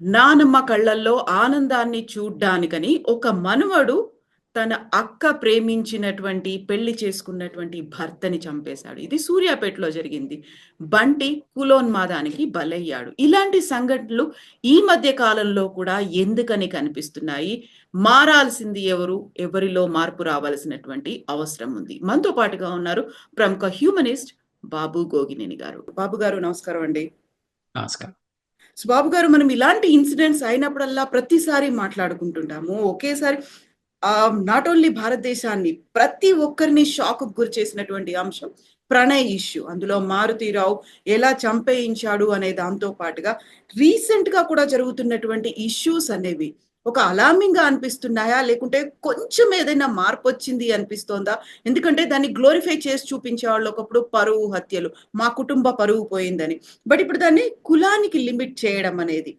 నానమ్మ కళ్ళల్లో ఆనందాన్ని చూడ్డానికని ఒక మనవడు తన అక్క ప్రేమించినటువంటి, పెళ్లి చేసుకున్నటువంటి భర్తని చంపేశాడు. ఇది సూర్యాపేటలో జరిగింది. బంటి కులోన్మాదానికి బలయ్యాడు. ఇలాంటి సంఘటనలు ఈ మధ్య కాలంలో కూడా ఎందుకని కనిపిస్తున్నాయి? మారాల్సింది ఎవరు? ఎవరిలో మార్పు రావాల్సినటువంటి అవసరం ఉంది. మనతో పాటుగా ఉన్నారు ప్రముఖ హ్యూమనిస్ట్ బాబు గోగినేని గారు. బాబు గారు నమస్కారం అండి. నమస్కారం. సో బాబు గారు, మనం ఇలాంటి ఇన్సిడెంట్స్ అయినప్పుడల్లా ప్రతిసారి మాట్లాడుకుంటుంటాము. ఒకేసారి నాట్ ఓన్లీ భారతదేశాన్ని, ప్రతి ఒక్కరిని షాక్‌కు గురి చేసినటువంటి అంశం ప్రణయ్ ఇష్యూ. అందులో మారుతీరావు ఎలా చంపేయించాడు అనే దాంతో పాటుగా రీసెంట్‌గా కూడా జరుగుతున్నటువంటి ఇష్యూస్ అనేవి ఒక అలార్మింగ్‌గా అనిపిస్తున్నాయా? లేకుంటే కొంచెం ఏదైనా మార్పొచ్చింది అనిపిస్తోందా? ఎందుకంటే దాన్ని గ్లోరిఫై చేసి చూపించేవాళ్ళు ఒకప్పుడు పరువు హత్యలు, మా కుటుంబ పరువు పోయిందని. బట్ ఇప్పుడు దాన్ని కులానికి లిమిట్ చేయడం అనేది.